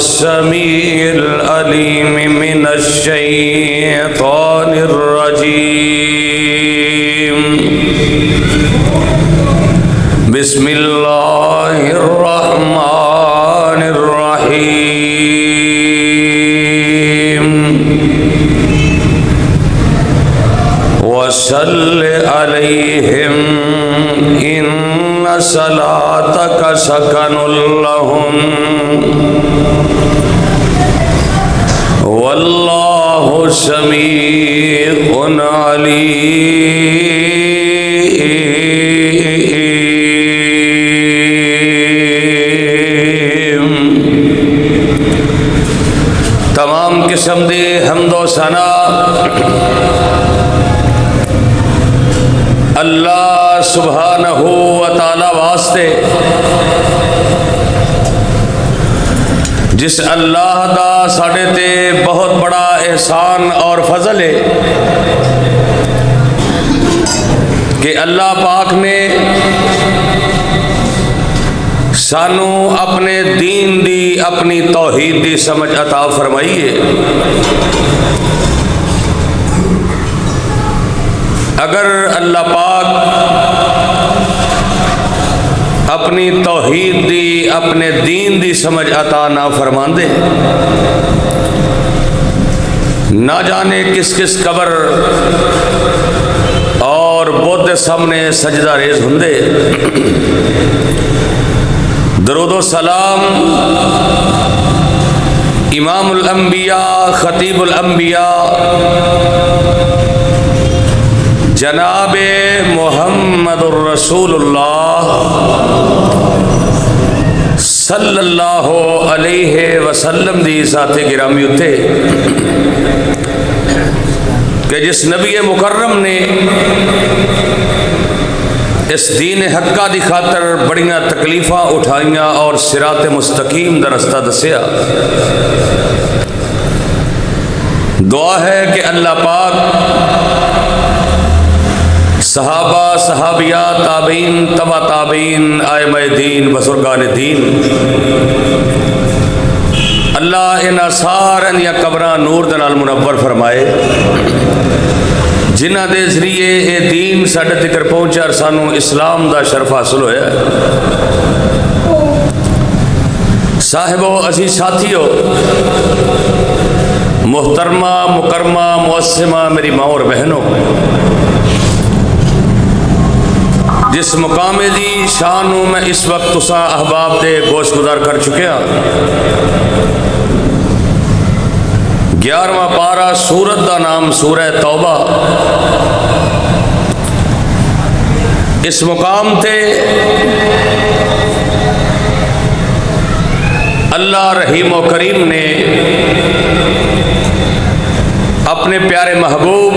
السميع العليم من الشيطان الرجيم بسم الله الرحمن الرحيم وصل عليهم إن صلاتك سكن لهم والله سميع عليم۔ تمام قسم دی حمد و ثنا اللہ سبحانہ و تعالی واسطے، جس اللہ دا ساڑے تے بہت بڑا احسان اور فضل ہے کہ اللہ پاک نے سانو اپنے دین دی، اپنی توحید دی سمجھ عطا فرمائی ہے۔ اگر اللہ پاک اپنی توحید دی، اپنے دین دی سمجھ عطا نہ فرماندے، نہ جانے کس کس قبر اور بت سامنے سجدہ ریز ہندے۔ درود و سلام امام الانبیاء، خطیب الانبیاء جناب محمد الرسول اللہ صلی اللہ علیہ وسلم دی ذات گرامی اتے کہ جس نبی مکرم نے اس دین حقہ دی خاطر بڑیاں تکلیفاں اٹھائیاں اور صراط مستقیم دا رستہ دسیا۔ دعا ہے کہ اللہ پاک صحابہ، صحابیات، تابعین، تبع تابعین، ائمہ دین، بزرگان دین، اللہ انہاں سارے دیاں قبراں نور دے نال منور فرمائے، جنہاں دے ذریعے اے دین ساڈے تک پہنچا اور سانو اسلام دا شرف حاصل ہویا۔ صاحبو، عزیز ساتھیو، محترمہ، مکرمہ، معصمہ، میری ماں اور بہنوں، جس مقام دی شانوں میں اس وقت تساں احباب دے گوش گزار کر چکے ہیں، 11واں پارہ سورت دا نام سورہ توبہ۔ اس مقام تے اللہ رحیم و کریم نے اپنے پیارے محبوب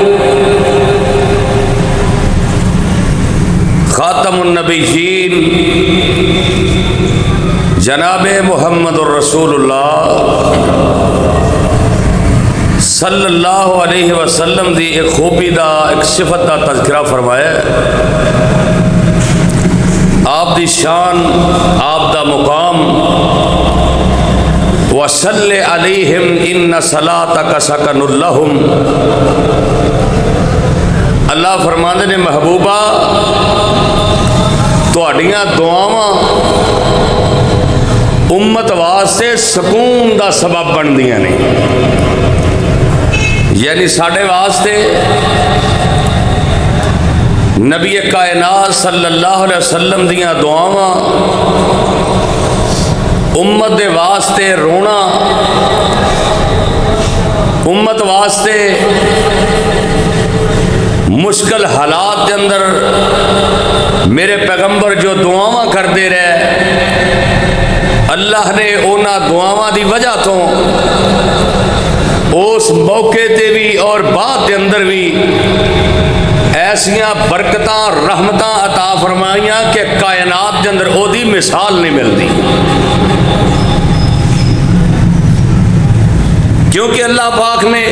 خاتم النبیین جناب محمد الرسول اللہ صلی اللہ علیہ وسلم دی ایک خوبی دا، ایک صفت دا تذکرہ فرمایا ہے۔ آپ دی شان، آپ دا مقام، وَصَلِّ عَلَيْهِمْ إِنَّ صَلَاتَكَ سَكَنٌ لَهُمْ۔ اللہ فرماندے نے محبوبہ تہاڈیاں دعاواں امت واسطے سکون دا سبب بندیاں نے، یعنی ساڈے واسطے نبی کائنات صلی اللہ علیہ وسلم دیاں دعاواں امت دے واسطے رونا، امت واسطے مشکل حالات کے اندر میرے پیغمبر جو دعاواں کرتے رہے، اللہ نے اونا دعاواں دی وجہ تو اس موقع تے بھی اور بعد کے اندر بھی ایسیاں برکتاں، رحمتاں عطا فرمائیاں کہ کائنات کے اندر او دی مثال نہیں ملتی۔ کیونکہ اللہ پاک نے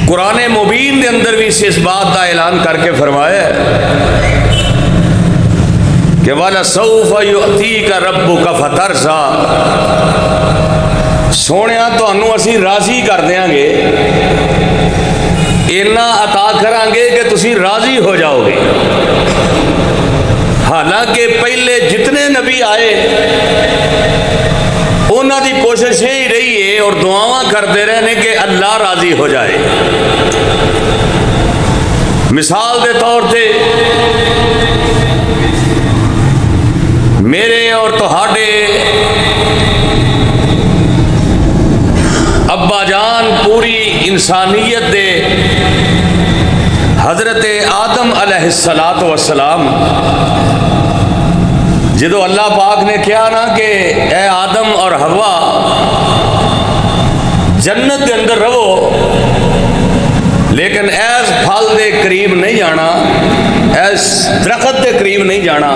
قرآن مبین دے اندر بھی اس بات کا اعلان کر کے فرمایا ہے کہ وَلَسَوْفَ يُؤْتِيكَ رَبُّكَ فَتَرْضَىٰ، سونیا تانوں اسی راضی کر دیاں گے، اینا عطا کریں گے کہ تسی راضی ہو جاؤ گے۔ حالانکہ پہلے جتنے نبی آئے انہاں دی کوشش یہی رہی ہے اور دعاواں کرتے رہنے کہ اللہ راضی ہو جائے۔ مثال دے طور تے میرے اور تہاڈے ابا جان پوری انسانیت دے حضرت آدم علیہ السلام، جدو اللہ پاک نے کہا نا کہ اے آدم اور حوا جنت کے اندر رہو لیکن ایس پھل دے قریب نہیں جانا، ایس درخت دے قریب نہیں جانا،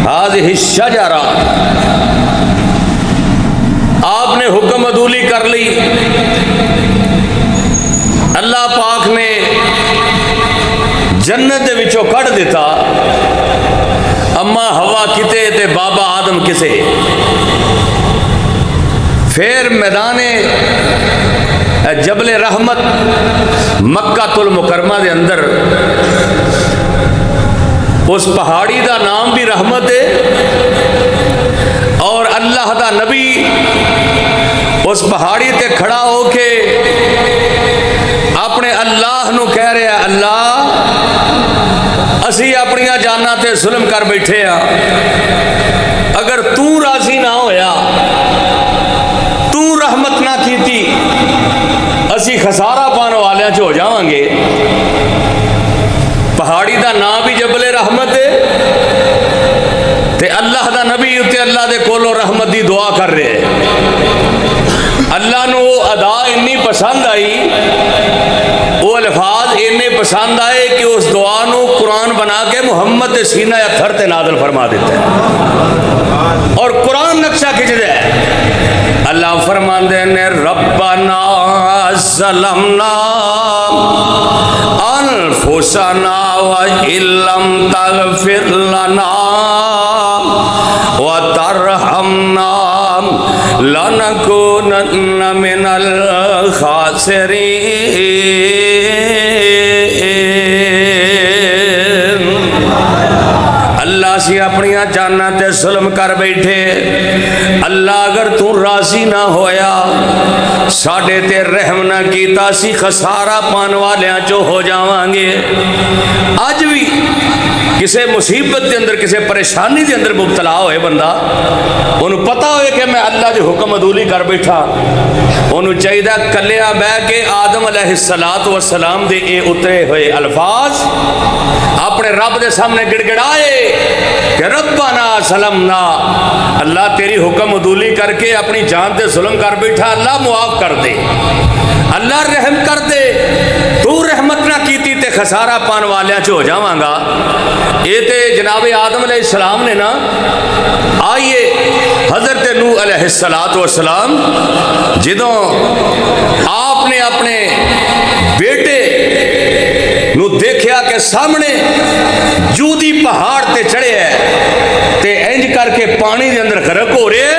ہذہ الشجرہ، آپ نے حکم عدولی کر لی۔ اللہ پاک نے جنت دے وچوں کڈ دیتا، اما ہوا کتے تے بابا آدم کسے۔ پھر میدان جبل رحمت مکہ المکرمہ دے اندر اس پہاڑی دا نام بھی رحمت ہے، اور اللہ دا نبی اس پہاڑی تے کھڑا ہو کے اپنے اللہ نو کہہ رہا ہے، اللہ اسی اپنی جاناں تے ظلم کر بیٹھے ہاں، اگر تو راضی نہ ہویا، تو رحمت نہ کیتی، اسی خسارہ پان والے چ ہو جاواں گے۔ پہاڑی دا نام بھی جبل رحمت ہے تے اللہ دا نبی تے اللہ دے کولو رحمت دی دعا کر رہے ہیں۔ اللہ نو وہ ادا اتنی پسند آئی، وہ الفاظ اتنے پسند آئے کہ اس دعا نو قرآن بنا کے محمد دے سینہ اتھر تے نازل فرما دیتا ہے، اور قرآن نقشہ کھچ دے۔ اللہ فرماندے نے ربنا ظلمنا انفسنا وان لم تغفر لنا وترحمنا لنکونن من الخاسرین۔ اللہ سی اپنی جاناں تے ظلم کر بیٹھے، اللہ اگر تو راضی نہ ہویا، ساڈے تے رحم نہ کیتا، سی خسارہ پان والیاں چو ہو جاواں گے۔ اج بھی کسے مصیبت دے اندر، کسے پریشانی دے اندر مبتلا ہوئے بندہ، انہوں پتہ ہوئے کہ میں اللہ دے حکم عدولی کر بیٹھا، انہوں چاہیدہ کلیاں بہ کے آدم علیہ السلام دے اے اترے ہوئے الفاظ اپنے رب دے سامنے گڑ گڑائے کہ ربنا ظلمنا، اللہ تیری حکم عدولی کر کے اپنی جان تے ظلم کر بیٹھا، اللہ معاف کر دے، اللہ رحم کر دے، تو رحمت نہ کیتی تے خسارہ پان والیاں چ ہو جاواں گا۔ یہ تے جناب آدم علیہ السلام نے نا، آئیے حضرت نوح علیہ السلام جدوں آپ نے اپنے بیٹے نو دیکھیا کہ سامنے جودی پہاڑ تے چڑھے ہے تے انج کر کے پانی دے اندر غرق ہو رہے،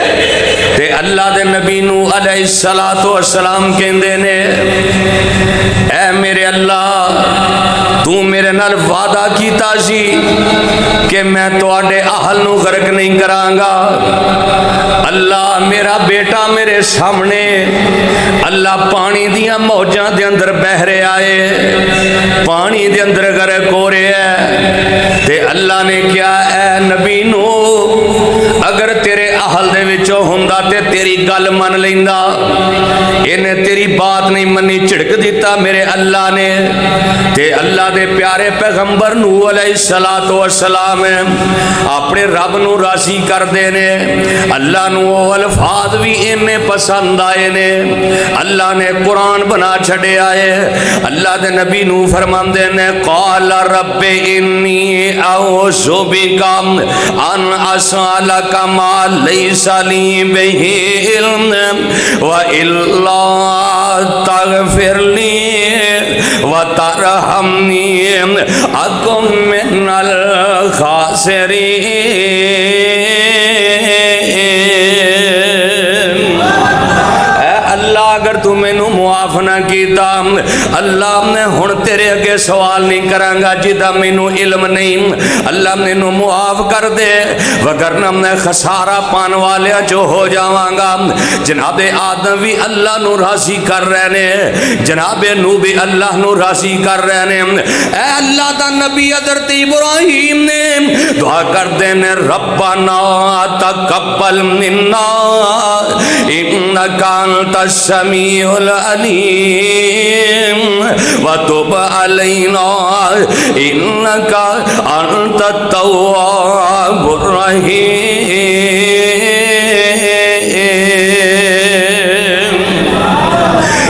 تے اللہ دے نبی نوح علیہ السلام کہندے نے، اے میرے اللہ، تو میرے نال وعدہ کیتا سی کہ میں تواڈے اہل نو غرق نہیں کراں گا۔ اللہ میرا بیٹا میرے سامنے اللہ پانی دیاں موجاں دے اندر بہ رہا ہے، پانی دے اندر غرق ہو رہا ہے، تے اللہ نے کیا اے نبی نو، اگر تیرے اہل دے وچوں ہوندا تے تیری گل من لیندا، انہیں تیری بات نہیں منی، جھڑک دیتا میرے اللہ نے۔ تے اللہ دے پیارے پیغمبر نوح علیہ السلام اپنے رب نو راضی کر دے نے، اللہ نو وہ الفاظ بھی انہیں پسند آئے نے، اللہ نے قرآن بنا چھڑے آئے۔ اللہ دے نبی نو فرماندے نے، قال رب انی اعوذ بک ان اسألک ما لیس لی بہ علم والا تغفر لی وترحمنی اکن من من الخاسرین۔ اے اللہ اگر تو مینوں معاف نہ کیتا، اللہ میں ہن تیرے اگے سوال نہیں کراں گا جدا مینوں علم نہیں، اللہ مینوں معاف کر دے وگرنہ میں خسارہ پان والے جو ہو جاواں گا۔ جناب آدم بھی اللہ نو راضی کر رہے نے، جناب نو بھی اللہ نو راضی کر رہے نے۔ اے اللہ دا نبی حضرت ابراہیم نے دعا کر دے نے ربنا تقبل منا انک انت السمیع العلیم وتب علینا انک انت التواب الرحیم۔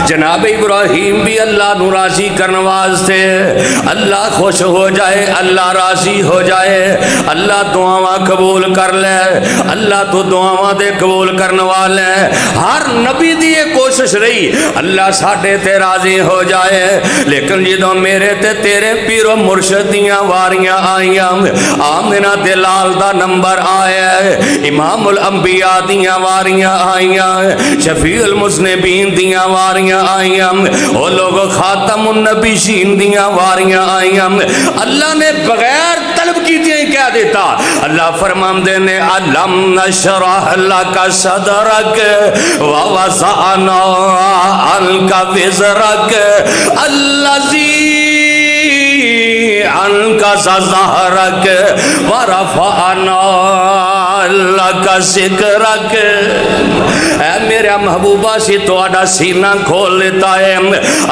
جناب ابراہیم بھی اللہ نو راضی کرنے واسطے، اللہ خوش ہو جائے، اللہ راضی ہو جائے، اللہ دعاواں قبول کر لے، اللہ تو دعاواں دے قبول کرنے والے۔ ہر نبی دی یہ کوشش رہی اللہ ساڈے تے راضی ہو جائے، لیکن جدوں میرے تے تیرے پیر و مرشد دیاں واریاں آئیاں، آمنہ تے لال دا نمبر آیا، امام الانبیاء دیاں واریاں آئیاں، شفیع المذنبین دیاں واریاں آئیاں، وہ لوگ خاتم النبیین دیاں واریاں آئیاں، اللہ نے بغیر طلب کی دیاں کہہ دیتا۔ اللہ فرماندے نے علم نشرح لک صدرک ووضعنا عنک وزرک الذی عنک ظہرک ورفعنا لک ذکرک۔ اے میرا محبوبہ سی تواڈا سینہ کھول لیتا ہے۔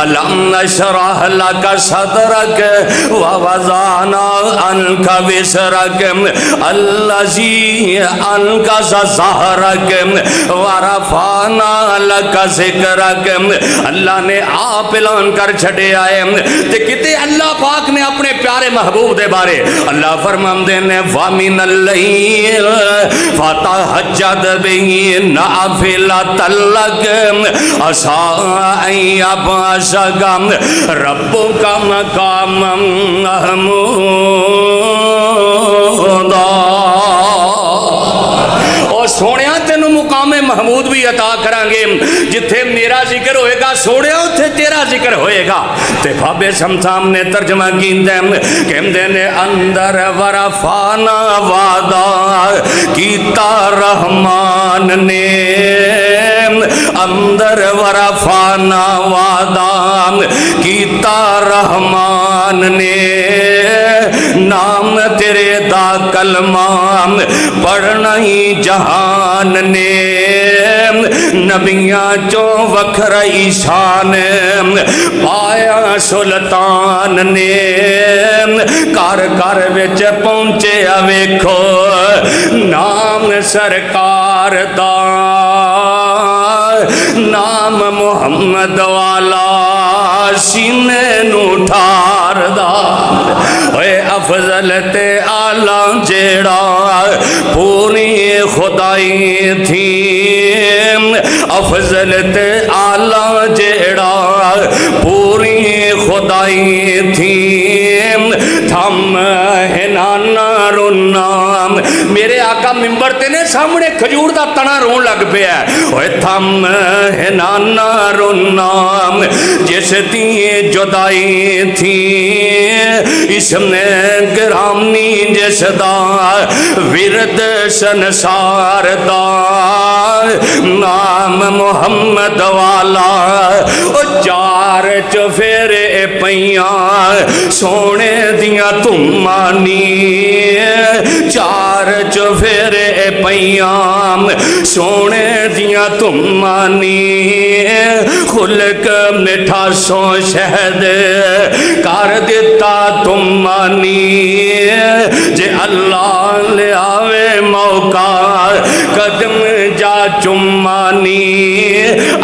علم نشرح لک صدرک ووضعنا عنک وزرک الذی عنک ظہرک ورفعنا لک ذکرک۔ اللہ نے آپ اعلان کر چھڑے آئے تے کتے اللہ پاک نے اپنے پیارے محبوب دے بارے اللہ فرماندے نے وَمِنَ اللَّيْلِ فَتَهَجَّدْ بِهِ نَافِلَةً لَكَ عَسَىٰ أَن يَبْعَثَكَ رَبُّكَ مَقَامًا مَحْمُودًا۔ اور سونیا تینوں مقام محمود بھی عطا کریں گے، جتھے میرا ذکر ہوئے گا سونیا اتھے تیرا ذکر ہوئے گا۔ تے بابے شمسام نے ترجمہ کیندے کہندے نے اندر ورفانا وعدہ کیتا رحمان نے، اندر ورفانا وعدہ کیتا رحمان نے، نام تیرے دا کلمہ پڑھنا ہی جہان نے، نبیاں چوں وکھرائی شان پایا سلطان نے، کار کار وچ پہنچے ویکھو نام سرکار دا، نام محمد والا سینے نو ٹھار دا۔ اے افضل تے آلہ جیڑا پوری خدائی تھی، افضل تے آلہ جیڑا پوری خدائی تھی، تھم ہنانا رونام۔ میرے آقا ممبر تے نے سامنے کھجور دا تنا رون لگ پیا، اوے تھم ہنانا رونام، جس دی جدائی تھی اس نے گرامی جس دا ورد سنسار دا، نام محمد والا او چار چفیرے پیاں سونے دیاں تمانی، چار چفیرے پیاں سونے دیاں تمانی، خلق مٹھا سو شہد کر دیتا تمانی، جے اللہ لے آوے موقع قدم جا چمانی،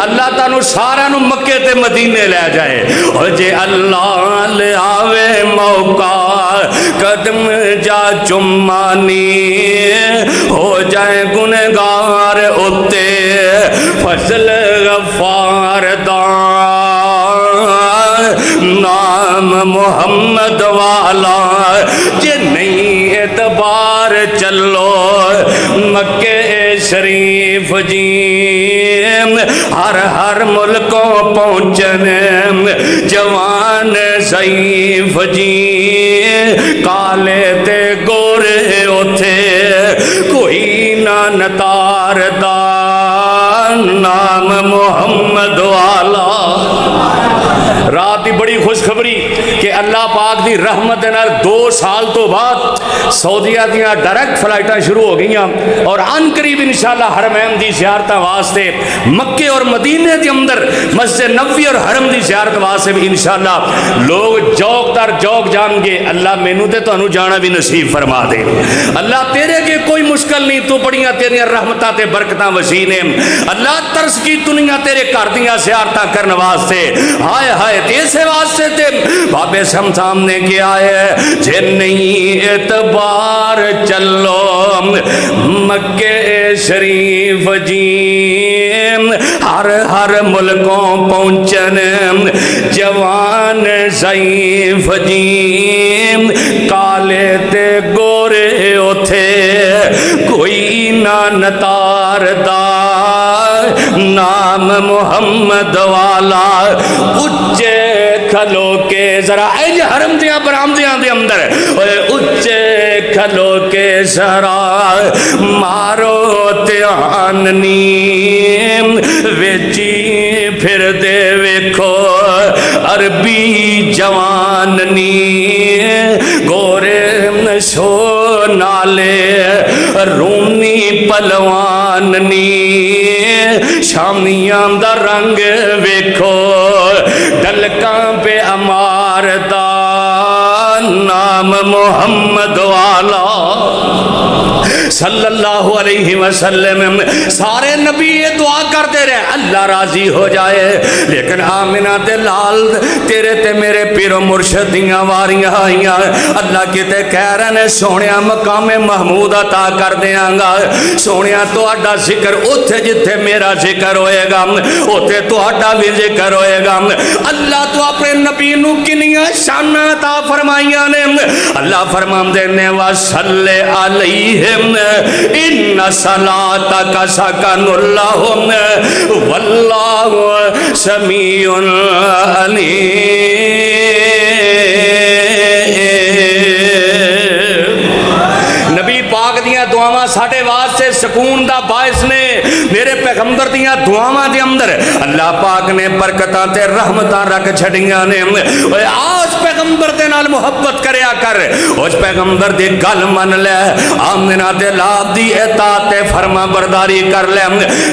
اللہ تانوں سارا نو مکے تے مدینے لے جائے، اور جے اللہ لے آوے موقع قدم جا چمانی، ہو جائے گنہگار اتے فضل غفار دا، نام محمد والا جن چلو مکے شریف جی ہر ہر ملکوں پہنچن جوان ضعیف جی کالے تے گورے اوتھے کوئی نہ نتار دا نام محمد والا۔ رات دی بڑی خوشخبری کہ اللہ پاک دی رحمت نال 2 سال تو بعد سعودیہ دیاں ڈائریکٹ فلائٹاں شروع ہو گئیاں اور ان قریب انشاءاللہ حرمین دی زیارتاں واسطے مکے اور مدینے دے اندر مسجد نبوی اور حرم دی زیارت واسطے بھی انشاءاللہ لوگ جوک تر جوک جان گے۔ اللہ مینوں تے تانوں جانا بھی نصیب فرما دے۔ اللہ تیرے کے کوئی مشکل نہیں، تو بڑیاں تیریاں رحمتاں تے برکتاں وسیع نے۔ اللہ ترس کی دنیا تیرے گھر دیاں زیارتاں کرن واسطے ہائے ہائے تیسے واسطے تے بابے سم سامنے کیا ہے جے نہیں اعتبار چلو مکے شریف جی ہر ہر ملکوں پہنچن جوان ضعیف جی کالے تے گورے اوتھے کوئی نہ نتار دا نام محمد والا۔ اچے کھلو کے ذرا اے حرم دیاں برآمدیاں دے اندر اچے کھلو کے ذرا مارو دھیان نیم ویچی پھر دے ویکھو عربی جوان نی گورے شو نالے رومی پلوان نی شامیاں دا رنگ ویکھو ڈلکاں پہ اماردا نام محمد والا صلی اللہ علیہ وسلم۔ سارے نبی یہ دعا کرتے رہے اللہ راضی ہو جائے، لیکن آمنہ تے لال تیرے تے میرے پیر و مرشد دیاں واریاں آئیاں اللہ کتے کہہ رہے نے سونیا مقام محمود عطا کر دیاں گا۔ سونیا تو اڈا ذکر اتھے جتھے میرا ذکر ہوئے گا اتھے تو اڈا بھی ذکر ہوئے گا۔ اللہ تو اپنے نبی نو کنیاں شانہ عطا فرمائیاں نے۔ اللہ فرمان دینے وَصَلِّ عَلَيْهِمْ ان صلاتک سکن لہم واللہ سمیع علیم۔ نبی پاک دیاں دعاواں ساڑھے واسطے سکون دا باعث نے۔ میرے پیغمبر دیاں دعاواں دے اندر اللہ پاک نے برکتاں تے رحمتاں رکھ چھڑیاں نے۔ آج پیغمبر دے نال محبت کریا کر، اس پیغمبر دی گل من لے، آمنہ دے لاب دی اطاعت فرما برداری کر لے۔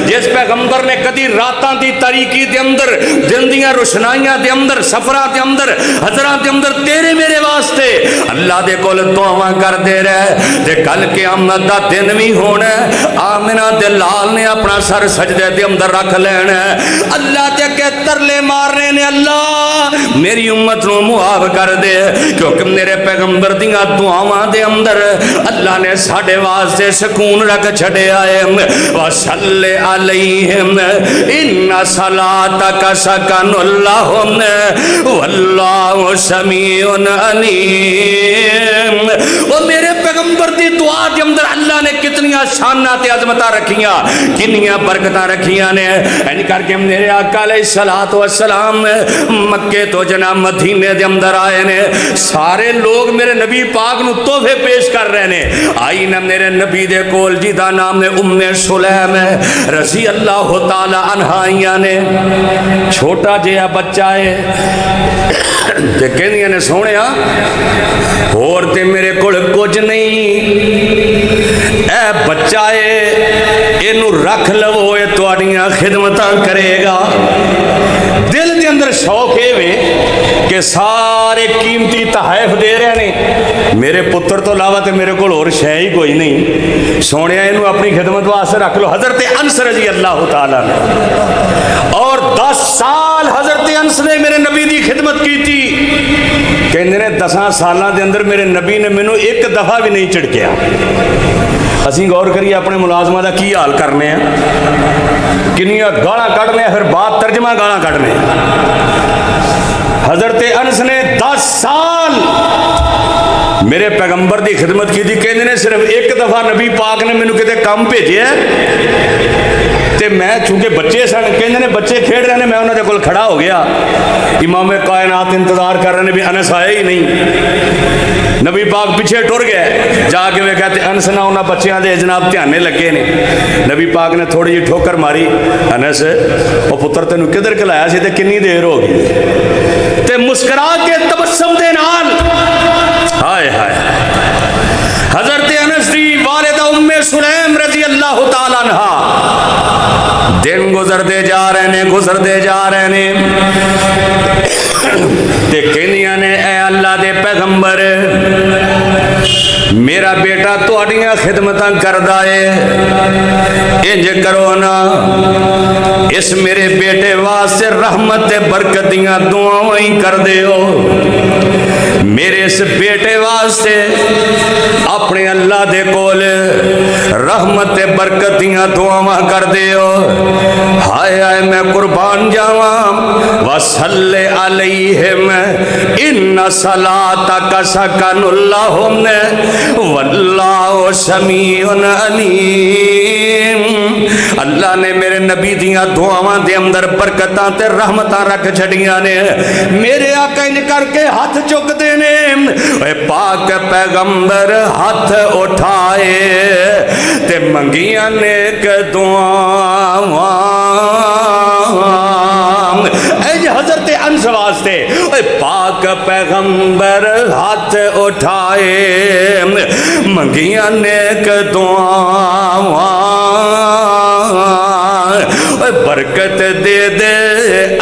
جس پیغمبر نے کدی راتاں دی تاریکی دے اندر دن دیاں روشنائیاں دے اندر سفراں دے اندر حضرات دے اندر تیرے میرے واسطے اللہ دے کول دعاواں کر دے رہے تے کل قیامت دا دن بھی ہونا ہے۔ آمنہ دے لال نے اپنا سر سجدے دے اندر رکھ لینا ہے، اللہ تے کہ ترلے مارنے نے اللہ میری امت نو معاف کر دے، کیونکہ میرے پیغمبر دیاں دعاواں دے اندر اللہ نے ساڑھے واسطے سکون رکھ چھڑے آئے۔ وَصَلِّ عَلَيْهِمْ إِنَّ صَلَاتَكَ سَكَنٌ لَهُمْ وَاللَّهُ سَمِيعٌ عَلِيمٌ۔ وہ میرے پیغمبر دی دعا دے اندر اللہ نے کتنیاں شانات عظمتاں رکھیاں، کنیاں برکتاں رکھیاں نے۔ ان کر کے میرے آقا علیہ السلام مکے تو جناب مدینے دے اندر آئے نے۔ سارے لوگ میرے نبی پاک نو تحفے پیش کر رہے نے۔ آئی نا میرے نبی دے کول جی دا نام ام سلیم رضی اللہ تعالی عنہ آئیاں نے۔ چھوٹا جہا بچہ ہے تے کہندیاں نے سونیا اور تے میرے کول کچھ نہیں، اے بچہ ہے اینو رکھ لو اے تواڈیاں خدمتاں کرے گا۔ دل دے اندر شوق ہے کہ سارے قیمتی تحائف دے رہے ہیں، میرے پتر تو علاوہ تے میرے کول اور شے ہی کوئی نہیں، سونے اینو اپنی خدمت واسطے رکھ لو۔ حضرت انس رضی اللہ تعالیٰ نے اور 10 سال حضرت انس نے میرے نبی دی خدمت کی تھی۔ کہندے نے 10 سالاں دے اندر میرے نبی نے مینوں ایک دفعہ بھی نہیں جھڑکیا۔ اسی غور کریے اپنے ملازمہ دا کی حال کرنے ہیں، کنیاں گالاں کڈنے پھر بات ترجمہ گالاں کڈنے۔ حضرت انس نے 10 سال میرے پیغمبر دی خدمت کی تھی، کہندے نے صرف ایک دفعہ نبی پاک نے مینوں کتے کام بھیجیا تے میں چونکہ بچے سن، کہندے نے بچے کھیڈ رہے نے، میں انہاں دے کول کھڑا ہو گیا، امام کائنات انتظار کر رہے نے بھی انس آئے ہی نہیں، نبی پاک پیچھے ٹر گئے، جا کے ویکھیا تے انس نہ انہاں بچیاں دے جناب دھیانے لگے نے، نبی پاک نے تھوڑی جی ٹھوکر ماری، انس او پتر تینوں کدھر کلایا سی تے کنی دیر ہو گئی، تے مسکرا کے تبسم دے نال ہائے ہائے حضرت انس دی والدہ ام سلیم رضی اللہ تعالیٰ عنہا دن گزرتے جا رہے نے تے کہندیاں نے اے اللہ دے پیغمبر میرا بیٹا تہاڈیاں خدمتاں کردا ہے، انج کرو نا اس میرے بیٹے واسطے رحمت تے برکت دیاں دعاواں ہی کر دیو، میرے اس بیٹے واسطے اپنے اللہ دے کول رحمت تے برکت دیاں دعاواں کر دیو، ہائے ہائے میں قربان جاواں وصلی علیہم ان صلاتک سکن لہم واللہ سمیع علیم، اللہ نے میرے نبی دیاں دعاواں دے اندر برکتاں تے رحمتاں رکھ چھڑیاں نے، میرے آقا انج کر کے ہاتھ چکتے نے، اے پاک پیغمبر ہاتھ اٹھائے تے منگیاں نیک دعاواں، اے حضرت انس واسطے اے پاک پیغمبر ہاتھ اٹھائے منگیاں نیک دعاواں، برکت دے دے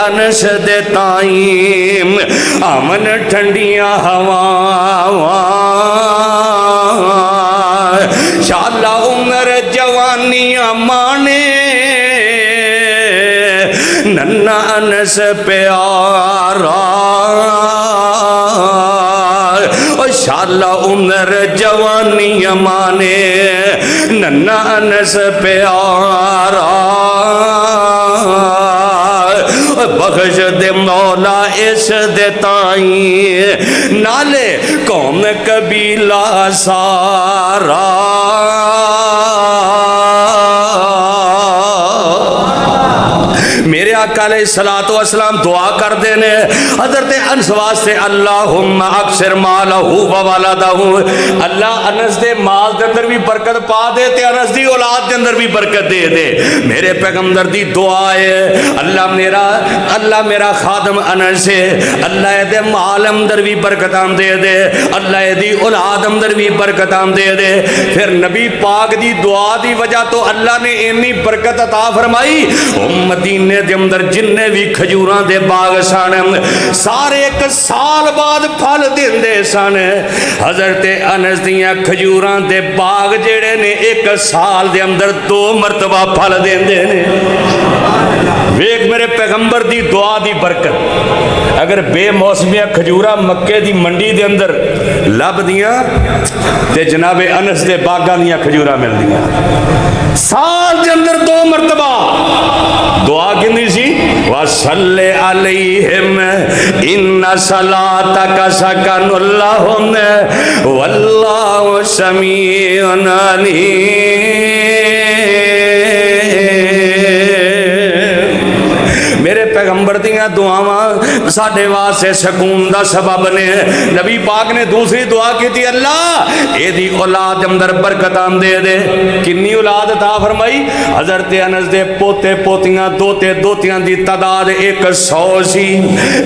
انس دے تائیں امن ٹھنڈیاں ہواواں، شالا عمر جوانیاں مانے ننّا انس پیارا، شالا عمر جوانیاں مانے ننّا انس پیارا، بخش دے مولا اس دے تائیں نالے قوم قبیلہ سارا، میرے آقا علیہ السلام دعا کر دینے حضرت انس واسطے اللہم اکثر مالہ و والدہ، اللہ انس دے مال دے اندر بھی برکت پا دے تے انس دی اولاد دے اندر بھی برکت دے دے، میرے پیغمبر دی دعا ہے اللہ میرا خادم انس ہے، اللہ دے مال اندر بھی برکتاں دے دے، اللہ دی اولاد اندر بھی برکتاں دے دے، پھر نبی پاک دی دعا دی وجہ تو اللہ نے اتنی برکت عطا فرمائی، مدینے دے اندر جننے بھی کھجوراں دے باغ سن سارے ایک سال بعد پھل دیندے سن، حضرت انس دیاں کھجوراں دے باغ جڑے نے ایک سال دے اندر 2 مرتبہ پھل دیندے نے، ویک میرے پیغمبر دی دعا دی برکت، اگر بے موسمیاں کھجوراں مکے دی منڈی دے اندر لب دیاں تے جناب انس دے باغاں دیاں کھجوراں مل دیاں، سال دے اندر 2 مرتبہ دعا کہندی سی وصلی علیہم ان صلاتک سکن لہم واللہ سمیع علیم، میرے پیغمبر دیاں دعاواں ساڈے واسطے سکون دا سبب نے، نبی پاک نے دوسری دعا کی تھی اللہ اے دی اولاد اندر برکتاں دے دے، کنی اولاد عطا فرمائی، حضرت انس دے پوتے پوتیاں دوتے دوتیاں دی تعداد 100 سی،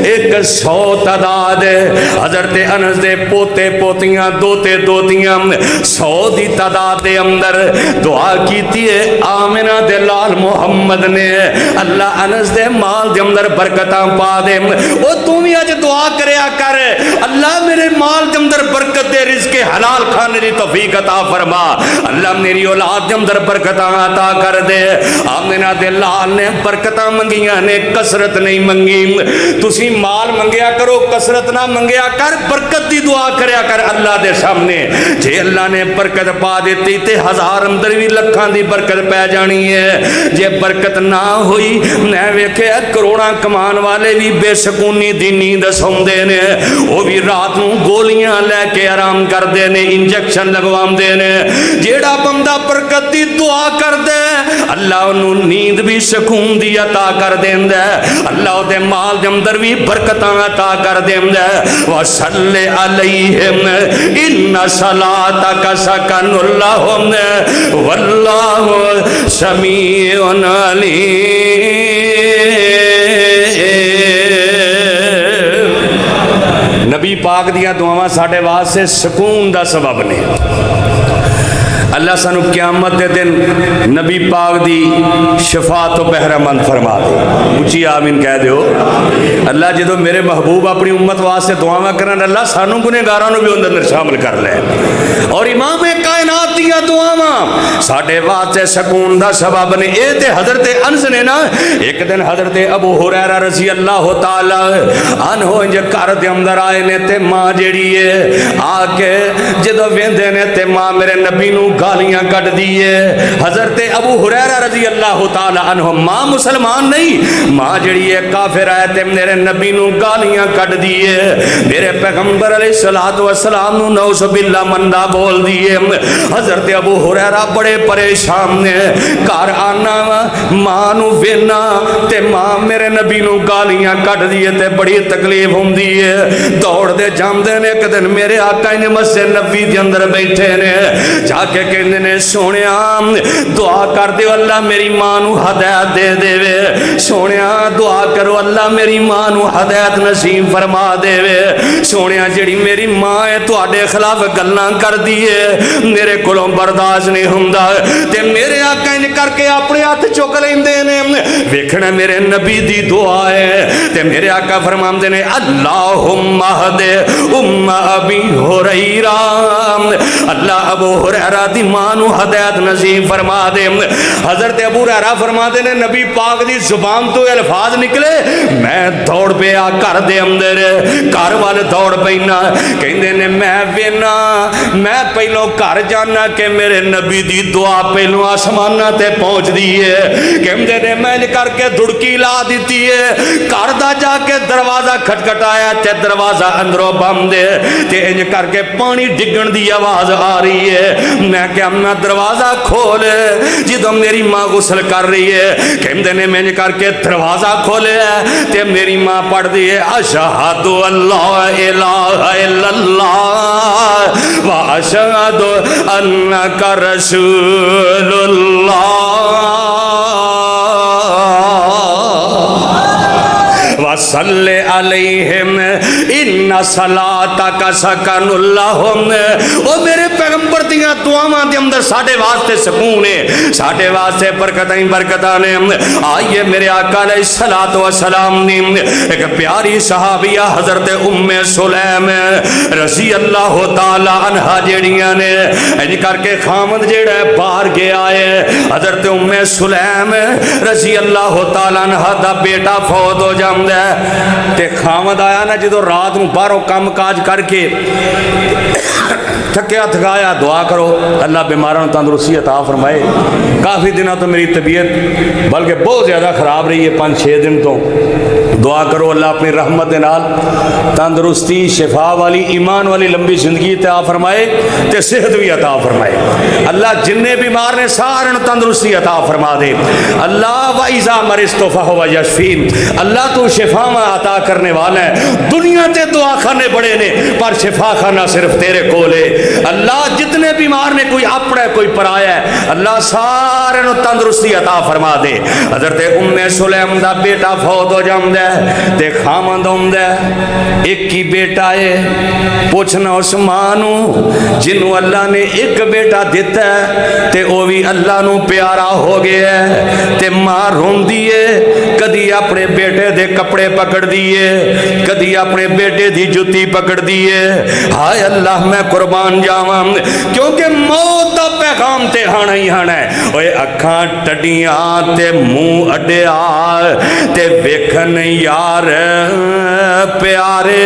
100 تعداد، حضرت انس دے پوتے پوتیاں دوتے دوتیاں 100 دی تعداد دے اندر دعا کیتی ہے آمنہ دے لال محمد نے، اللہ انس دے مال دے اندر برکتاں پا دے، او تم ہی اج دعا کریا کر اللہ میرے مال دے اندر برکت دے، رزق حلال کھانے دی توفیق عطا فرما، اللہ میری اولاد دے اندر برکتاں عطا کر دے، آمنہ دے لال نے برکتاں منگیاں نے، کثرت نہیں منگی، تسی مال منگیا کرو کثرت نہ منگیا کر، برکت دی دعا کریا کر اللہ دے سامنے، جے اللہ نے برکت پا دیتی تے 1000 اندر بھی لکھاں دی برکت پہ جانی ہے، جے برکت نہ ہوئی میں ویکھے کروڑاں کمان والے بھی بے سکونی دی نیند سوندے نے، وہ بھی رات نو گولیاں لے کے آرام کردے نے، انجیکشن لگواندے نے۔ جیڑا بندہ برکت دی دعا کردے اللہ انہوں نیند بھی سکون دی عطا کر دیندا ہے، اللہ دے مال دے اندر بھی برکتاں عطا کر دیندا ہے۔ وصلی علیہم ان صلاتک سکن لہم واللہ سمیع علیم۔ نبی پاک دیا دعاواں ساڈے واسطے سکون دا سبب نے۔ اللہ سانو قیامت دے دن نبی پاک دی شفاعت تو بہرہ مند فرما دے، اچھی آمین کہہ دیو۔ اللہ جدو میرے محبوب اپنی امت واسطے دعاواں کرن، اللہ سانو گنہگاراں بھی اندر شامل کر لے۔ اور امام کائنات دیا دعاواں ساڈے واسطے سکون دا سبب نے۔ اے تے حضرت انس نے نا ایک دن حضرت ابو ہریرہ رضی اللہ تعالی عنہ انج گھر دے اندر آئے نے تے ماں جیڑی ہے آ کے جدو ویندے نے تے ماں میرے نبی نو گالیاں کٹ دیئے۔ حضرت ابو ہریرہ رضی اللہ تعالی عنہ ماں مسلمان نہیں، ماں جڑی ہے کافر ہے تے میرے نبی نو گالیاں کٹ دیئے، میرے پیغمبر علیہ السلام نو نعوذ باللہ مندا بول دیئے۔ حضرت ابو ہریرہ بڑے پریشان نے، گھر آنا ماں نو وینا تے ماں میرے نبی نو گالیاں کٹ دیئے تے بڑی تکلیف ہوندی ہے۔ دوڑ دے جاندے نے، ایک دن میرے آقا نے مسجد نبی دے اندر بیٹھے نے، جا کے کہندے نے سونیا دعا کر دیو اللہ میری ماں نو ہدایت دے دے وے، سونیا دعا کرو اللہ میری ماں نو ہدایت نصیب فرما دے وے، سونیا جڑی میری ماں ہے تواڈے خلاف گلاں کر دیے میرے کولوں برداشت نہیں ہوندا۔ تے میرے آقا ان کر کے اپنے ہاتھ چک لیندے نے، ویکھنا میرے نبی دی دعا ہے تے میرے آقا فرماندے نے اللہم اہد ام ابی ہریرہ، اللہ ابو ہریرہ دی ماں نو ہدایت نصیب فرما دے۔ حضرت ابو ہریرہ فرما دے نے نبی پاک دی زبان تو الفاظ نکلے، میں دوڑ پیا گھر دے اندر، گھر وال دوڑ پینا، کہندے نے میں وینا میں پہلو گھر جانا کہ میرے نبی دی دعا پہلو آسمانہ تے پہنچ دیئے، کہندے نے میں کر کے دھڑکی لا دیتی ہے، گھر دا جا کے دروازہ کھٹکھٹایا تے دروازہ اندروں بند ہے تے انج کر کے پانی ڈگن دی آواز آ رہی ہے۔ میں کہ امنا دروازہ کھول، جدو میری ماں غسل کر رہی ہے، کہندے نے میں کر کے دروازہ کھولے تے میری ماں پڑھ دی ہے اشہد اللہ الہ الا اللہ و اشہد انک رسول اللہ وصلی علیہم ان صلاتک سکن لہم۔ او میرے پیغمبر دیاں دعاواں دے اندر ساڈے واسطے سکون ہے، ساڈے واسطے برکتیں برکتاں نے۔ آئیے میرے آقا علیہ السلام نے ایک پیاری صحابیہ حضرت ام سلیم رضی اللہ تعالی عنہ جیڑیاں نے انج کر کے خامد جیڑا ہے باہر گیا ہے، حضرت ام سلیم رضی اللہ تعالی عنہ دا بیٹا فوت ہو جاندا ہے تے خامد آیا نا جدو رات نو باہروں کام کاج کر کے تھکیا تھکایا دعا کرو اللہ بیماراں تندرستی عطا فرمائے۔ کافی دنوں تو میری طبیعت بلکہ بہت زیادہ خراب رہی ہے، 5-6 دن تو دعا کرو اللہ اپنی رحمت دے نال تندرستی شفا والی ایمان والی لمبی زندگی عطا فرمائے تے صحت بھی عطا فرمائے۔ اللہ جننے بیمار نے سارے تندرستی عطا فرما دے۔ اللہ وَإِذَا مَرِضْتُ فَهُوَ يَشْفِينِ، اللہ تو شفا عطا کرنے والا ہے۔ دنیا تے دعا خانے بڑے نے پر شفا خانہ صرف تیرے کولے۔ اللہ جتنے بیمار نے کوئی اپنا ہے کوئی پرایا ہے، اللہ سارے نو تندرستی عطا فرما دے۔ حضرت ام سلیم دا بیٹا فوت ہو جاندا ہے تے خامند ہوندا ہے، ایک ہی بیٹا ہے، پوچھنا اس ماں نو جنوں اللہ نے ایک بیٹا دیتا ہے تے او بھی اللہ نو پیارا ہو گیا ہے تے ماں روندی ہے، کدی اپنے بیٹے دے کپڑے پکڑ دیے، کدی اپنے بیٹے دی جُتی پکڑ دیے۔ ہائے اللہ میں قربان جاواں کیونکہ موت دا پیغام تے آنا ہی آنا ہے۔ اوے اکھاں ٹڈیاں تے منہ اڈیا تے ویکھن یار پیارے،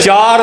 4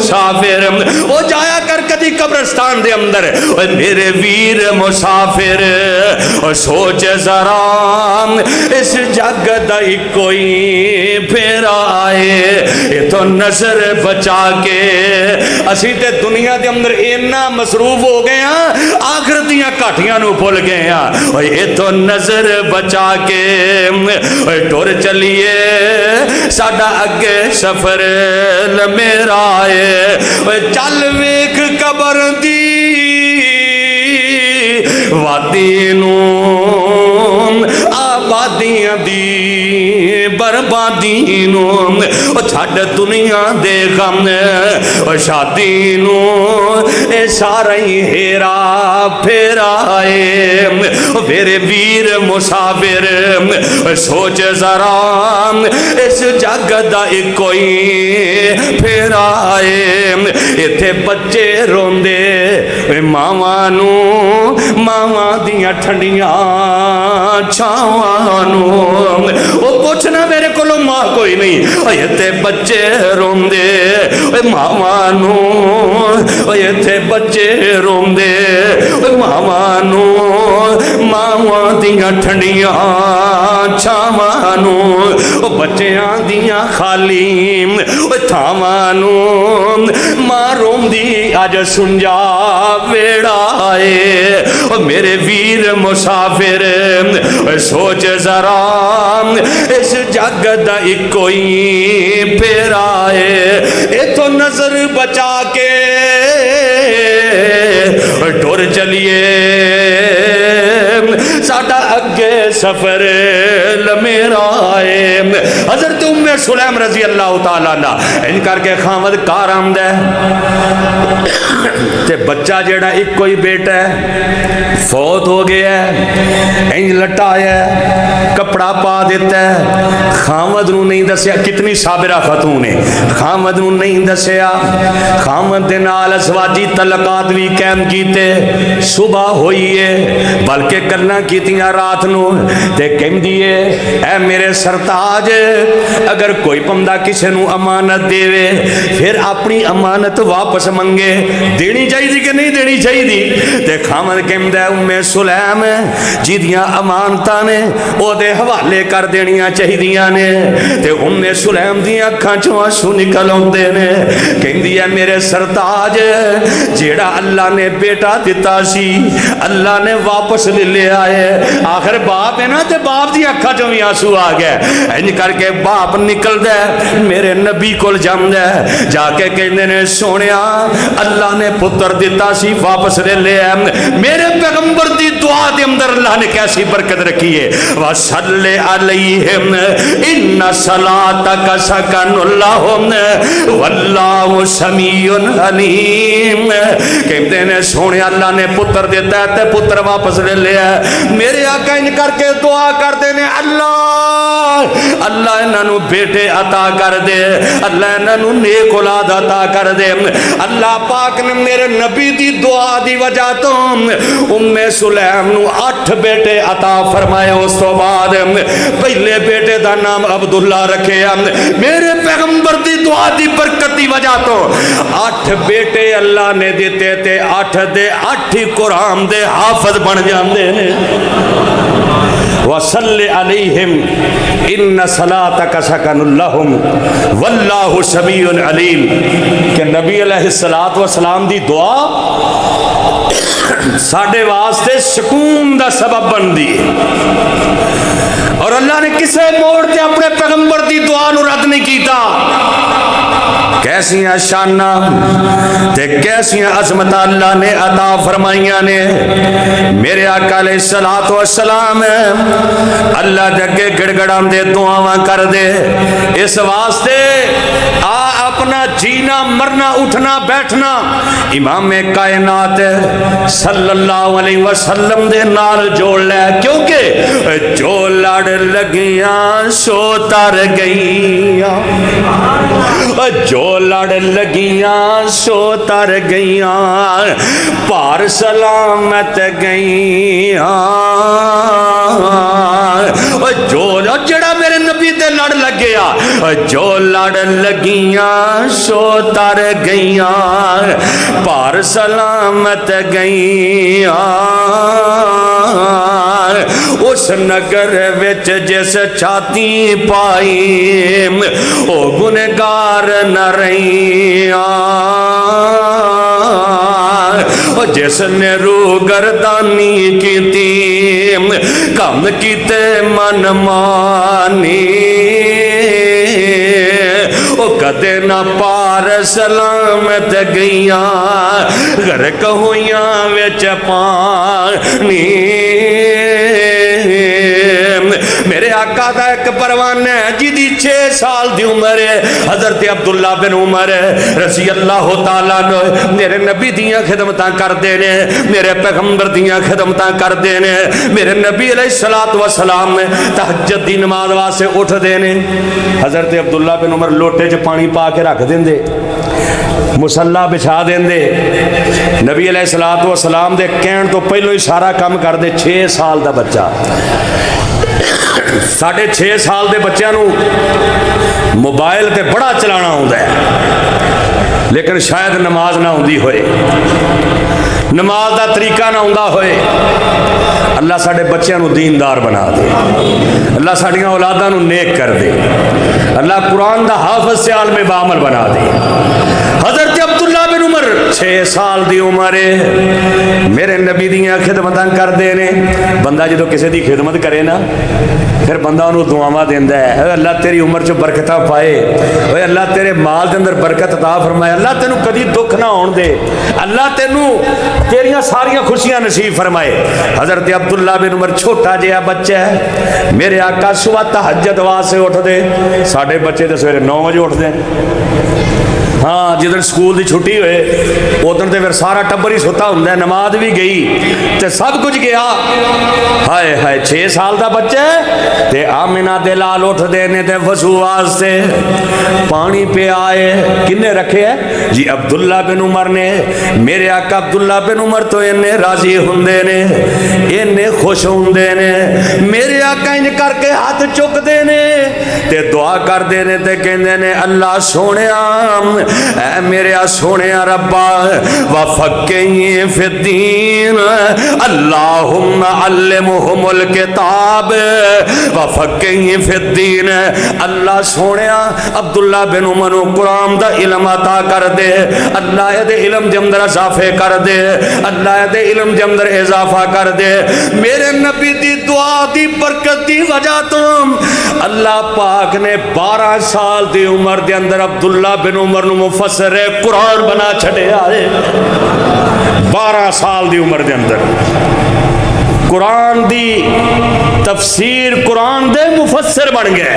مسافر او جایا کر کدی قبرستان دے اندر اے میرے ویر مسافر او سوچ ذرا اس جگ دا کوئی پھیرا آئے یہ تو نظر بچا کے اسی تے دنیا دے اندر اینا مصروف ہو گئے ہیں آخرت دیاں کاٹیاں نو بھول گئے ہیں یہ تو نظر بچا کے ٹور چلیے ساڈا اگے سفر میرا ہے چل ویکھ قبر دی وادی نو آبادیاں دی بربادی نو چھڈ دنیا دے غم شادی نو اے سارا ہی ہیرا پھیرا اے میرے ویر مسافر سوچ ذرا اس جگ دا کوئی پھیرا اے ایتھے بچے روندے ماواں نو ماواں دیاں ٹھنڈیاں چھاواں نو او پوچھنا میرے کولوں ماں کوئی نہیں ایتھے بچے روندے ماواں نو ایتھے بچے روندے ماواں نو ماواں دیاں ٹھنڈیاں چھاواں نو بچیاں دیاں خالی تھاواں نو ماں روندی اج سنجا ویڑا اے میرے ویر مسافر سوچ ذرا اس جگ دا کوئی پھیرا اے اے تو نظر بچا کے ٹور چلیے ساڈا اگے سفر لمیرا اے حضرت ام سلیم رضی اللہ تعالیٰ عنہ ان کر کے خامد کار آمدہ تے بچہ جیڑا ایک کوئی بیٹا ہے فوت ہو گیا ہے انج لٹایا ہے کپڑا پا دیتا ہے خامد نو نہیں دسیا کتنی صابرہ خاتون ہے خامد نو نہیں دسیا خامد دے نال ازواجی تعلقات بھی قائم کیتے صبح ہوئی ہے بلکہ گلاں کیتیاں رات نو تے کہندی دیئے اے میرے سرتاج اگر کوئی بندہ کسی نو امانت دے وے پھر اپنی امانت واپس منگے دینی چاہیے کہ نہیں دینی چاہیے تے خامد کہندا ام سلیم جی دیاں امانتاں نے او دے حوالے کر دینیاں چاہیدیاں نے تے ام سلیم دیاں اکھاں چوں آنسو نکل اوندے نے کہندی ہے میرے سرتاج جیڑا اللہ نے بیٹا دیتا سی اللہ نے واپس لے لیا ہے آخر باپ ہے نا تے باپ دی اکھاں چوں بھی آنسو آ گئے انج کر کے باپ نکلدا ہے میرے نبی کول جاندا ہے جا کے کہندے نے سونیا اللہ نے پتر دیتا سی واپس لے لیا میرے پیغمبر دی دعا دے اندر اللہ نے کیسی برکت رکھی ہے وَصَلِّ عَلَيْهِمْ إِنَّ صَلَاتَكَ سَكَنٌ لَهُمْ وَاللَّهُ سَمِيعٌ عَلِيمٌ کہتے ہیں سونے اللہ نے پتر دیتا ہے تے پتر واپس لے لیا میرے آقا ان کر کے دعا کر دینے اللہ انہاں نو بیٹے عطا کر دے اللہ انہاں نو نیک اولاد عطا کر دے اللہ پاک نے میرے نبی دی دعا دی وجہ تو ام سلیم نو 8 بیٹے عطا فرمائے اس تو بعد پہلے بیٹے دا نام عبداللہ رکھے میرے پیغمبر دی دعا دی برکت دی وجہ تو 8 بیٹے اللہ نے دیتے تے 8 دے 8 قرآن دے حافظ بن جاندے نے وَصَلِّ عَلَيْهِمْ إِنَّ صَلَاتَكَ سَكَنٌ لَهُمْ وَاللَّهُ سَمِيعٌ عَلِيمٌ کہ نبی علیہ السلام دی دعا ساڑھے واسطے سکون دا سبب بن دی اور اللہ نے کسے موڑ تے اپنے پیغمبر دی دعا نو رد نہیں کیتا کیسیاں شانہ تے کیسیاں عظمت اللہ نے عطا فرمائیاں نے میرے آقا علیہ السلام اللہ جگے گڑ گڑان دے دعاواں کر دے اس واسطے اپنا جینا مرنا اٹھنا بیٹھنا امام کائنات صلی اللہ علیہ وسلم دے نال جوڑ لے کیونکہ جو لڑ لگیاں سو تر گئیاں جو لڑ لگیاں سو تر گئیاں پار سلامت گئیاں جو جڑا میرے نبی تے لڑ لگیا جو لڑ لگیاں سو تر گئیاں پار سلامت گئیاں اس نگر وچ جس چھاتی پائی او گنہگار نہ رہیاں جس نے روح گردانی کی تیم کم کیتے من مانی او کدے نہ پار سلامت گئیاں غرق ہویاں وچ پانی میرے آقا دا ایک پروانہ ہے جی 6 سال دی عمر ہے حضرت عبداللہ بن عمر رضی اللہ تعالیٰ عنہ میرے نبی دیاں خدمتاں کر دینے میرے پیغمبر دیاں خدمتاں کر دینے میرے نبی علیہ السلام تہجد دی نماز واسطے اٹھ دینے حضرت عبداللہ بن عمر لوٹے چ پانی پا کے رکھ دیں دے مصلا بچھا دیں دے نبی علیہ السلام دے کہن تو پہلو ہی سارا کام کر دے 6 سال دا بچہ 6.5 سال دے بچیاں نو موبائل تے بڑا چلانا ہوتا ہے لیکن شاید نماز نہ ہوندی ہوئے نماز دا طریقہ نہ ہوندا ہوئے اللہ ساڑھے بچیاں نو دیندار بنا دے اللہ ساڑھیاں اولاداں نو نیک کر دے اللہ قرآن دا حافظ سے عالم بعمل بنا دے حضرت عبداللہ بن عمر 6 سال دی عمر ہے میرے نبی دیاں خدمتاں کر دینے بندہ جدو کسی دی خدمت کرے نا پھر بندہ انہوں دعاواں دیندا ہے اے اللہ تیری عمر چ برکتاں پائے اے اللہ تیرے مال دے اندر برکت عطا فرمائے اللہ تینوں کدی دکھ نہ ہون دے اللہ تینوں تیریاں ساریاں خوشیاں نصیب فرمائے حضرت عبداللہ بن عمر چھوٹا جہا بچہ ہے میرے آقا صبح تہجد واسطے اٹھ دے ساڑھے بچے تے سویرے 9 بجے اٹھ دیں ہاں جدن سکول دی چھٹی ہوئے ادھر تے پھر سارا ٹبر ہی ستا ہوندا ہے نماز بھی گئی تے سب کچھ گیا ہائے ہائے 6 سال دا بچہ تے آمنہ دے لال اٹھ دینے تے وضو واسطے پانی پہ آئے کنے رکھے ہے جی عبداللہ بن عمر نے میرے آقا عبداللہ بن عمر تو انہیں راضی ہوندے نے انہیں خوش ہوندے نے میرے آقا انہیں کر کے ہاتھ چک دینے تے دعا کر دینے تے کہندے نے اللہ سونے اے میرے سونے ربا وفقہم فی الدین اللہم علمہم الکتاب وفقہم فی الدین اللہ سونے عبداللہ بن عمر قرآن دا علم عطا کر دے اللہ دے علم دے اندر اضافے کر دے اللہ دے علم دے اندر اضافہ کر دے میرے نبی دی دعا دی برکت دی وجہ تو اللہ پاک نے 12 سال دی عمر دے اندر عبداللہ بن عمر نو مفسر قرآن بنا چھڑے آئے 12 سال دی عمر دے اندر قرآن دی تفسیر قرآن دے مفسر بن گئے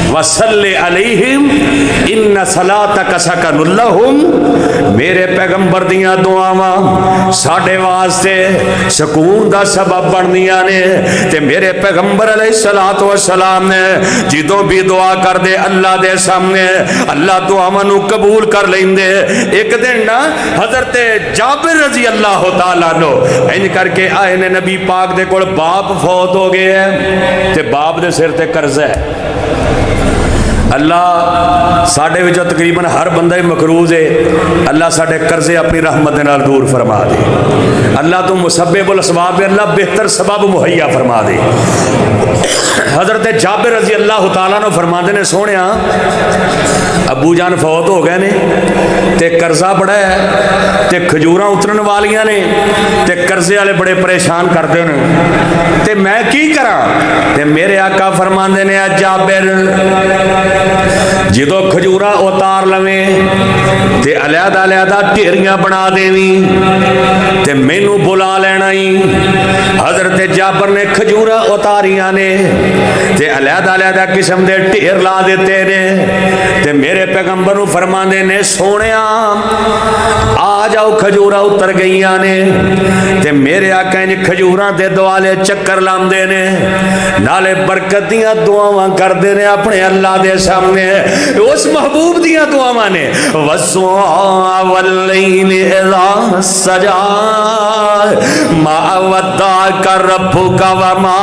وَصَلِّ عَلَيْهِمْ إِنَّ صَلَاتَكَ سَكَنٌ لَهُمْ میرے پیغمبر دیاں دعاواں ساڑھے واسطے سکون دا سبب بن دیاں نے تے میرے پیغمبر علیہ السلام نے جدوں بھی دعا کر دے اللہ دے سامنے اللہ دعاواں نو قبول کر لیندے ایک دن نا حضرت جابر رضی اللہ تعالیٰ عنہ ان کر کے آئے نے نبی پاک دے کول باپ فوت ہو گئے ہیں تے باپ دے سر تے قرض ہے اللہ ساڑھے وچوں تقریباً ہر بندہ مقروض ہے اللہ ساڑھے قرضے اپنی رحمت نال دور فرما دے اللہ تو مسبب الاسباب اللہ بہتر سبب مہیا فرما دے حضرت جابر رضی اللہ تعالیٰ نے فرما دے نے سونیا ابو جان فوت ہو گئے نے تے قرضہ بڑا ہے تے کھجوراں اترن والیاں نے تے قرضے والے بڑے پریشان کرتے ہیں تے میں کی کراں تے میرے آقا فرما دے نے جابر جدو کھجورا اتار لویں تے علیحدہ علیحدہ ٹیریاں بنا دیویں تے مینو بلا لینا ہی حضرت جابر نے کھجورا اتاریاں نے تے علیحدہ علیحدہ قسم دے ٹیر لا دیتے نے تے میرے پیغمبر نو فرماندے نے سونیا آ جاؤ کھجورا اتر گئیاں نے تے میرے آقا ان کھجوراں دے دوالے چکر لاندے نے نالے برکت دیاں دعاواں کردے نے اپنے اللہ دے سامنے اس محبوب دیاں دعاواں نے وَالصُّبْحِ وَاللَّيْلِ إِذَا سَجَا ما ودعک ربک وما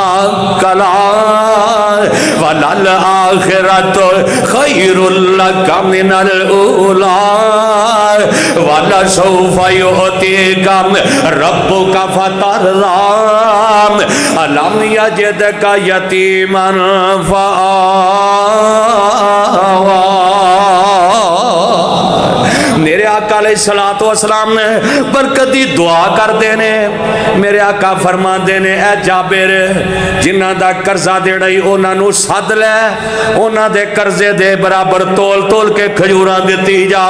قلی وللآخرۃ خیر لک من الاولی ولسوف یؤتیک ربک فترضی الم یجدک یتیما فآوی۔ میرے آقا علیہ الصلوۃ والسلام نے برکت دی دعا کر دینے، میرے آقا فرما دینے اے جابر جنہ دا قرضہ دینا ہی انہاں نو سد لے، انہاں دے قرضے دے برابر تول تول کے کھجوراں دیتی جا۔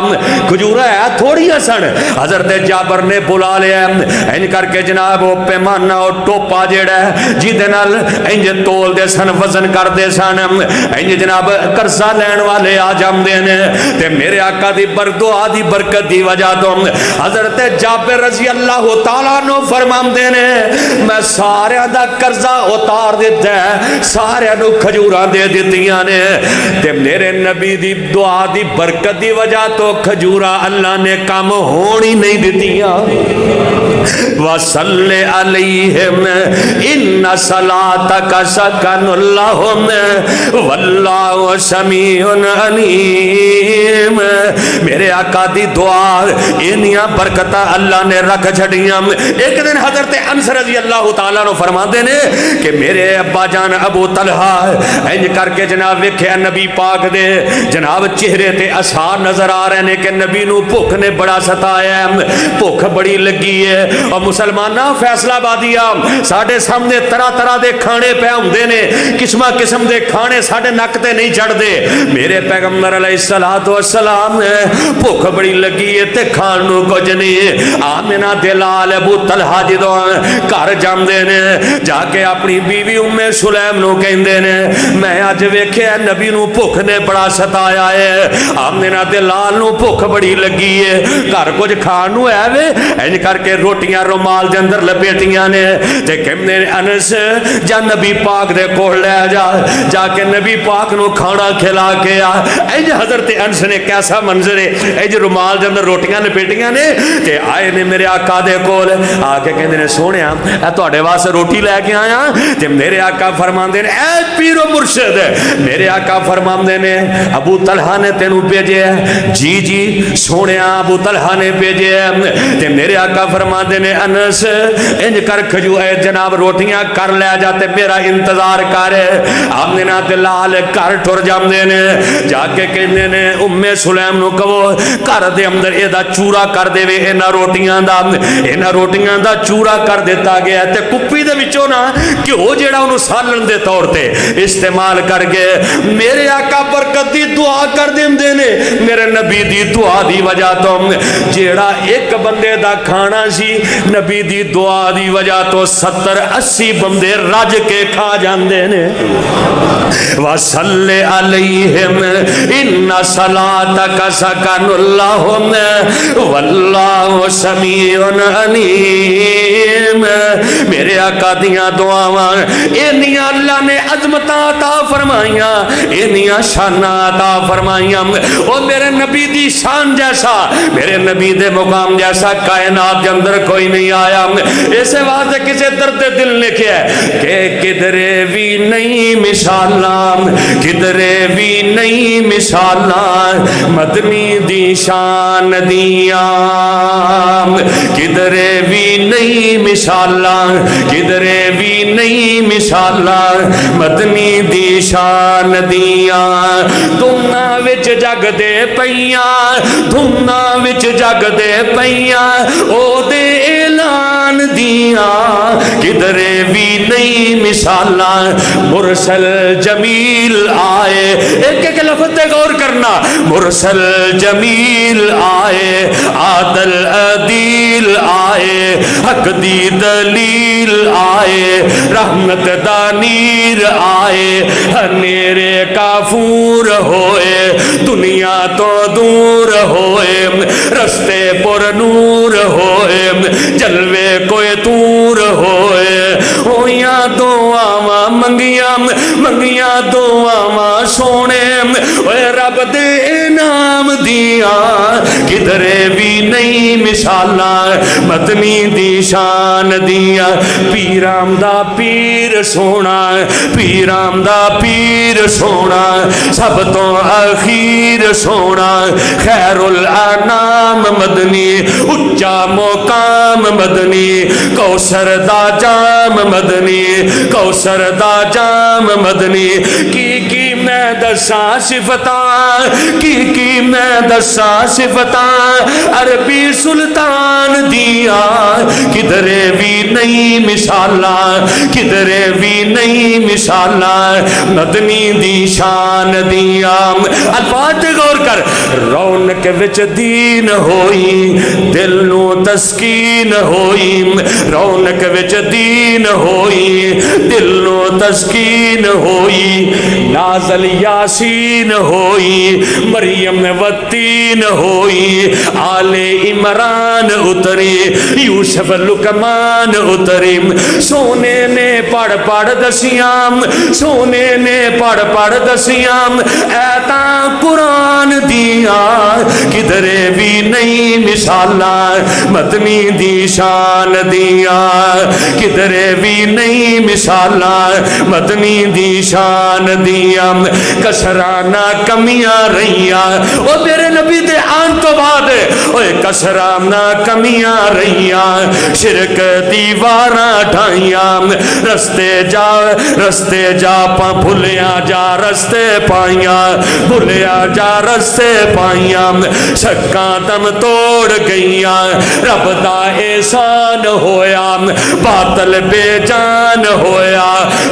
کھجوراں ہے تھوڑی سن، حضرت جابر نے بلا لیا انج کر کے جناب وہ پیمانہ اور ٹوپا جیڑا ہے جیدے نال انج تول دے سن وزن کر دے سن، انج جناب قرضہ لین والے آ جاندے نے تے میرے آقا دی دعا دی برکت دی وجہ تو حضرت جابر رضی اللہ تعالیٰ نو فرماندے نے میں سارے دا قرضہ اتار دیتا ہے، سارے نو کھجوراں دے دیتیاں نے تے میرے نبی دی دعا دی برکت دی وجہ تو کھجوراں اللہ نے کام ہونی نہیں دیتیاں۔ وَصَلِّ عَلَيْهِمْ إِنَّ صَلَاتَكَ سَكَنٌ لَهُمْ وَاللَّهُ سَمِيعٌ عَلِيمٌ۔ میرے آقا دی دعا انیاں برکتہ اللہ نے رکھ چھڑیاں۔ ایک دن حضرت انس رضی اللہ تعالیٰ نے فرما دینے کہ میرے ابا جان ابو طلحہ انج کر کے جناب ویکھے نبی پاک دے جناب چہرے تے آثار نظر آ رہے ہیں کہ نبی نو بھوک نے بڑا ستایا ہے، بھوک بڑی لگی ہے اور مسلمانہ فیصلہ بادیا ساڑھے سامنے طرح طرح دے کھانے پہ ہوندے نے، قسمہ قسم دے کھانے ساڑھے نکتے نہیں چڑھ دے۔ میرے پیغمبر علیہ السلام بھوک بڑی لگی ہے تے کھانوں کچھ نہیں۔ آمنہ دلال ابو طلحہ جدوں گھر جاندے نے جا کے اپنی بیوی ام سلیم نو کہندے نے میں اج ویکھیا نبی نو بھوک نے بڑا ستایا ہے، آمنہ دلال نو بھوک بڑی لگی ہے، گھر کچھ کھان نو ہے وے انج کر کے روٹیاں رومال دے اندر لپیٹیاں نے تے کہندے انس جا نبی پاک دے کول لے جا کے نبی پاک نو کھانا کھلا کے آ۔ انج حضرت انس نے کیسا منظر ہے، اے جو رومال دے اندر روٹیاں لپیٹیاں نے تے آئے نے میرے آقا دے کول آ کے کہندے نے سونیا اے تواڈے واسطے روٹی لے کے آیا تے میرے آقا فرماندے نے اے پیر و مرشد، میرے آقا فرماندے نے ابو طلحہ نے تینوں بھیجے ہے؟ جی جی سونیا ابو طلحہ نے بھیجے ہے تے میرے آقا فرماندے نے انس انج کر کھجو اے جناب روٹیاں کر لے جاتے میرا انتظار کر۔ آمنہ دلال کر ٹر جاندے نے جا کے کہندے نے ام سلیم نو کہو گھر دے اندر اے دا چورا کر دے وے انہاں روٹیاں دا چورا کر دیتا گیا تے کپی دے وچوں نا گھیو جیڑا اونوں سالن دے طور تے استعمال کر کے میرے آقا برکت دی دعا کر دیندے نے۔ میرے نبی دی دعا دی وجہ تو جیڑا ایک بندے دا کھانا سی نبی دی دعا دی وجہ تو 70-80 بندے رج کے کھا جاندے نے۔ وَصَلِّ عَلَيْهِمْ إِنَّ صَلَاتَكَ سَكَنٌ لَهُمْ وَاللَّهُ سَمِيعٌ عَلِيمٌ۔ میرے آقا دیاں دعاواں انیاں اللہ نے عظمتاں عطا فرمائیاں، انیاں شاناں عطا فرمائیاں۔ اور میرے نبی دی شان جیسا میرے نبی دے مقام جیسا کائنات کے اندر کوئی نہیں آیا۔ اسے واسطے کسے درد دل لکھے ہے کہ کدرے بھی نہیں مثالاں، کدرے بھی نہیں مثالاں مدنی دی شان دیاں، کدرے بھی نہیں مثالاں، کدرے بھی نہیں مثالاں مدنی دی شان دیاں۔ دھوماں وچ جگ دے پیاں، دھوماں وچ جگ دے پیاں او دے اعلان دیاں، کدرے بھی نہیں مثالاں مرسل جمیل آئے۔ ایک ایک لفظ تے غور کرنا، مرسل جمیل آئے، عادل عدیل آئے، حق دی دلیل آئے، رحمت دانیر آئے، ہنیرے کافور ہوئے، دنیا تو دور ہوئے، رستے پر نور ہوئے، جلوے کوئی تور ہوئے، ہویاں دعاواں منگیاں منگیاں دعاواں سونے، اے رب دے نام دیاں، کدرے بھی نہیں مثالاں مدنی دی شان دیاں پیرام دا پیر سونا پیرام دا پیر سونا سب تو اخیر سونا خیر الانام مدنی اچا مقام مدنی کوثر دا جام مدنی کوثر دا جام مدنی کی میں دساں صفتاں کی میں دساں صفتاں عربی سلطان دیا کدھرے بھی نہیں مثالاں کدھرے بھی نہیں مثالاں مدنی دی شان دیا الفاظ غور کر رونق وچ دین ہوئی دل نو تسکین ہوئی رونق وچ دین ہوئی دل نو تسکین ہوئی نازل یاسین ہوئی مریم وتین ہوئی آل عمران اتری یوسف لقمان اتری سونے نے پڑھ پڑھ دسیاں سونے نے پڑھ پڑھ دسیاں ایتا قرآن دیا کدھرے بھی نہیں مثالاں مدنی دی شان دیا کدھرے بھی نہیں مثالاں مدنی دی شان دیا کسرانہ کمیاں رہیاں او میرے نبی دے آن تو بعد اوے کسرانہ کمیاں رہیاں شرک دیواراں ڈھائیاں رستے جا پا بھولیا جا رستے پائیاں بھولیا جا رستے پائیاں شکاں دم توڑ گئیاں رب دا احسان ہویا باطل بے جان ہویا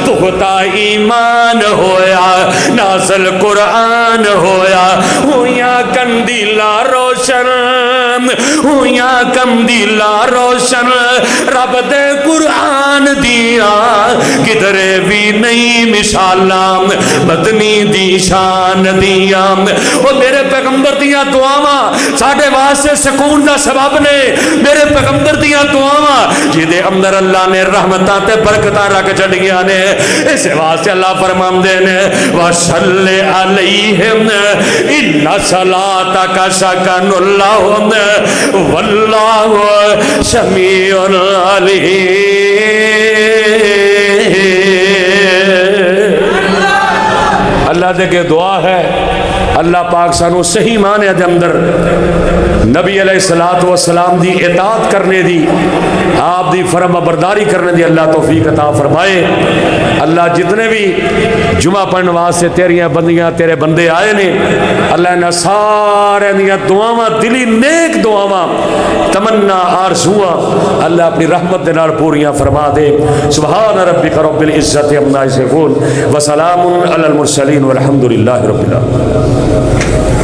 پختہ ایمان ہویا نازل قرآن ہویا ہویا کندیلا روشن ہویا کندیلا روشن رب دے قرآن دیا کدھرے بھی نہیں مثالاں مدنی دی شان دیا او میرے پیغمبر دیا دعاواں ساڈے واسطے سکون دا سبب نے میرے پیغمبر دیا دعاواں جدے اندر اللہ نے رحمتاں تے برکتاں رکھ چھڈیاں نے اس واسطے اللہ فرماندے نے وصلی علیہم ان صلاتک سکن لہم واللہ سمیع علیم اللہ دے کے دعا ہے اللہ پاک سانو صحیح معنی دے اندر نبی علیہ السلام دی اطاعت کرنے دی آپ دی فرما برداری کرنے دی اللہ توفیق عطا فرمائے اللہ جتنے بھی جمعہ پڑھنے واسطے تیریاں بندیاں تیرے بندے آئے نے اللہ نے سارے دیاں دعاواں دلی نیک دعاواں تمنا آرزواں اللہ اپنی رحمت دے نال پوریاں فرما دے سبحان ربک رب العزت عما یصفون وسلام علی المرسلین والحمد للہ رب العالمین